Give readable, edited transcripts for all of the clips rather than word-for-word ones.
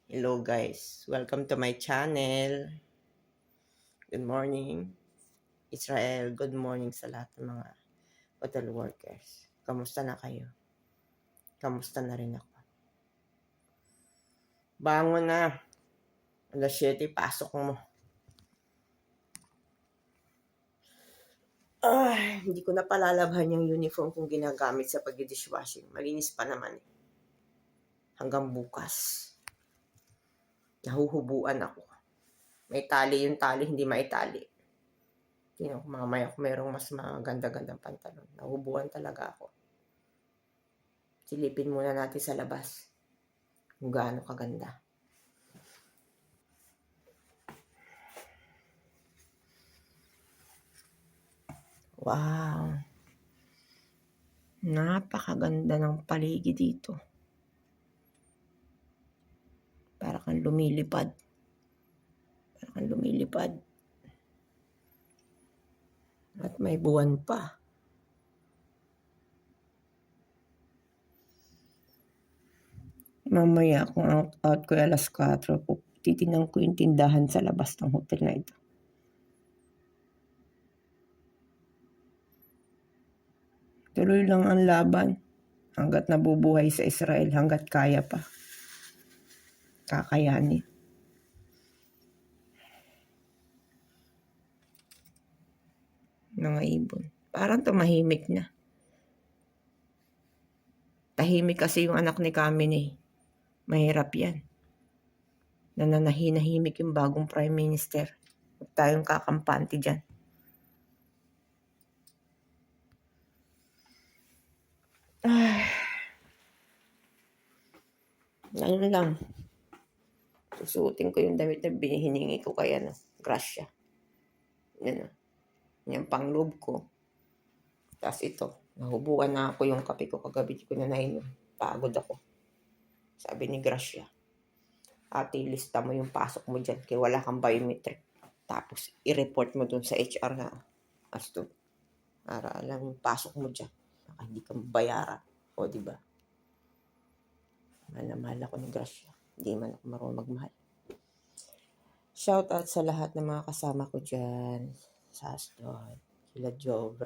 Hello guys, welcome to my channel. Good morning, Israel. Good morning sa lahat ng mga hotel workers. Kamusta na kayo? Kamusta na rin ako? Bangon na. Alas 7, pasok mo. Hindi ko na palalabhan yung uniform kong ginagamit sa pag-dishwashing. Malinis pa naman eh. Hanggang bukas. Nahuhubuan ako. May tali yung tali, hindi maitali. Mamaya kung merong mas maganda-gandang pantalon. Nahuhubuan talaga ako. Silipin muna natin sa labas kung gaano kaganda. Wow! Napakaganda ng paligid dito. Para kang lumilipad. Para kang lumilipad. At may buwan pa. Mamaya kung out ko alas 4, titingnan ko yung tindahan sa labas ng hotel na ito. Tuloy lang ang laban hanggat nabubuhay sa Israel, hanggat kaya pa. Kakayanin. Mga ibon. Parang tumahimik na. Tahimik kasi yung anak ni Kamini. Mahirap yan. Nananahimik yung bagong Prime Minister. Huwag tayong kakampante dyan. Ano lang. Susuotin ko yung damit na hiningi ko kay Gracia. Yan. Yan pang loob ko. Tapos ito. Nahubuan na ako yung kape ko kagabi ko na nainom. Pagod ako. Sabi ni Gracia. Ate, lista mo yung pasok mo dyan kaya wala kang biometric. Tapos i-report mo dun sa HR na asto. Para alam yung pasok mo dyan. Baka hindi ka mabayaran. O diba? Mahal na mahal ako ni Gracia. Hindi man ako marunong magmahal. Shout out sa lahat ng mga kasama ko dyan. Sa Aston. Sila Joe,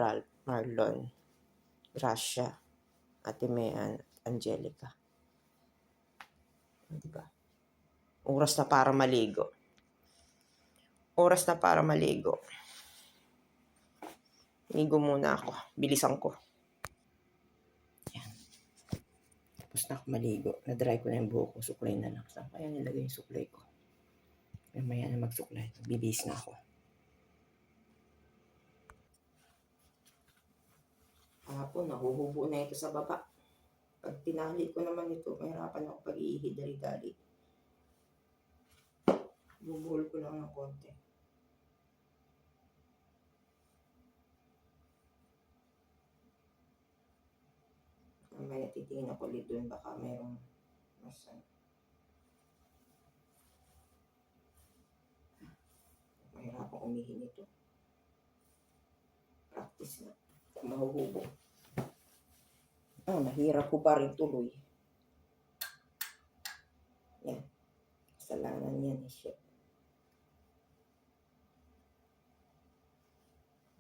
Marlon, Gracia, Ate Mean, Angelica. Diba? Oras na para maligo. Oras na para maligo. Ligo muna ako. Bilisan ko. Yan. Tapos na ako maligo. Na-dry ko na yung buhok ko. Suklay na lang. Saan kaya nilagay yung suklay ko? Mamaya na magsuklay. Bibis na ako. Hapon, nahuhubo na ito sa baba. Pag tinali ko naman ito, mahirapan ako pag-iihi dali-dali. Bubuhol ko lang ng konti. Mamaya titingin ako ulit doon. Baka mayroong mas mahirapang umihi nito. Practice na. Mahuhubo. Mahirap ko pa rin tuloy. Yan. Kasalanan yan eh siya.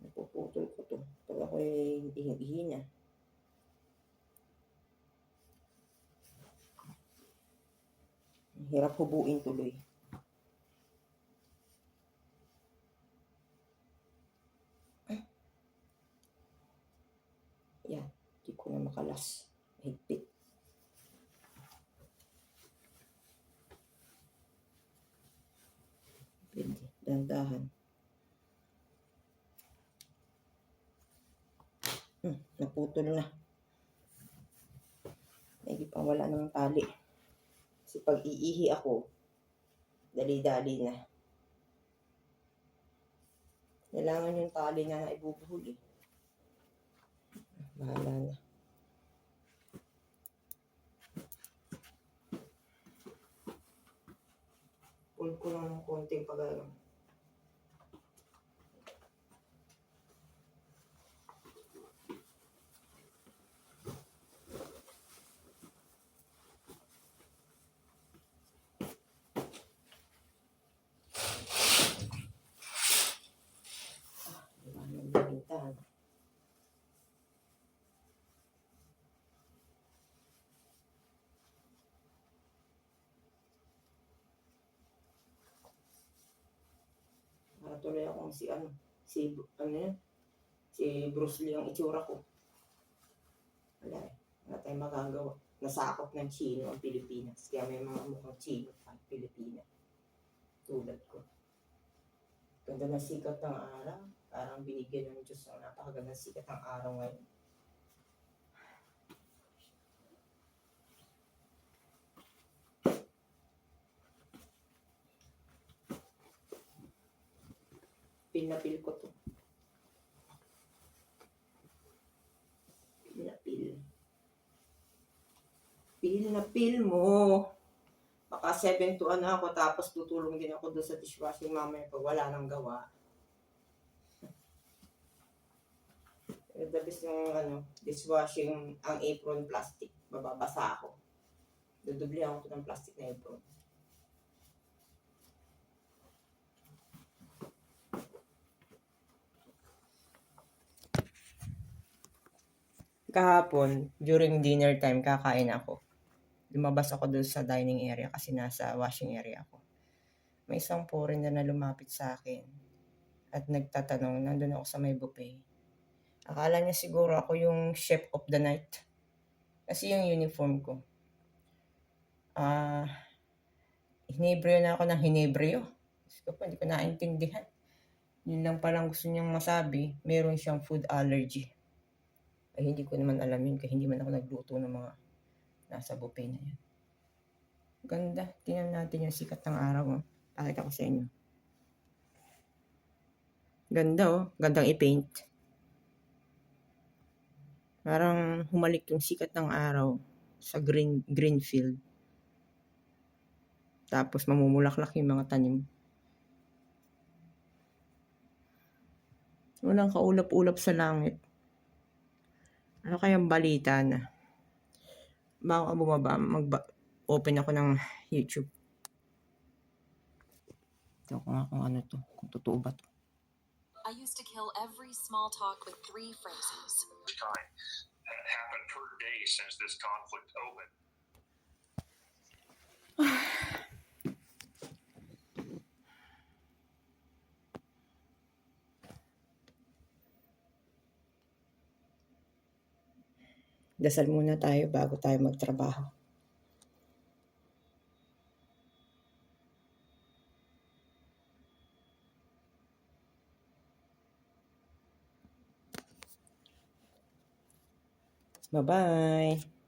Napuputol ko to. Pag ako'y ihi na. Hirap hubuin tuloy. Yan. Hindi ko na makalas. Higpit. Pwede. Dandahan. Naputol na. Hindi pa wala ng tali. Kasi pag iihi ako, dali-dali na. Kailangan yung tali na ibubuhol eh. Bahala na. Pull ko lang ng konting pag-alam. tuloy akong si Bruce Lee ang itsura ko. Wala eh. Wala tayong magagawa. Nasakop ng Chino ang Pilipinas. Kaya may mga mukhang Chino ang Pilipinas. Tulad ko. Ganda ng sikat ng araw. Parang binigyan ng Diyos ang napakagandang sikat ng araw ngayon. Pil na pil ko to. Pil na pil. Pil na pil mo. Baka 7 to ano ako, tapos tutulong din ako doon sa dishwashing mamaya pag wala nang gawa. The best yung dishwashing, ang apron plastic. Bababasa ako. Dudublihan ko ng plastic na apron. Kahapon, during dinner time, kakain ako. Lumabas ako doon sa dining area kasi nasa washing area ako. May isang foreigner na lumapit sa akin at nagtatanong, nandun ako sa may buffet. Akala niya siguro ako yung chef of the night. Kasi yung uniform ko. Hinebreo na ako ng hinebreo. Hindi ko naintindihan. Yun lang palang gusto niyang masabi, meron siyang food allergy. Ay hindi ko naman alam yun kaya hindi man ako nagluto ng mga nasa buffet na yan. Ganda. Tingnan natin yung sikat ng araw. Oh. Pakita ko sa inyo. Ganda oh. Gandang i-paint. Parang humalik yung sikat ng araw sa green field. Tapos mamumulaklak yung mga tanim. Walang kaulap-ulap sa langit. Ano kayang balita na? Bago ka bumaba, open ako ng YouTube. Ito ko nga kung ano to, kung totoo ba to. I used to kill every small talk with 3 phrases. Time happened per day since this conflict opened. Dasal muna tayo bago tayo magtrabaho. Bye-bye.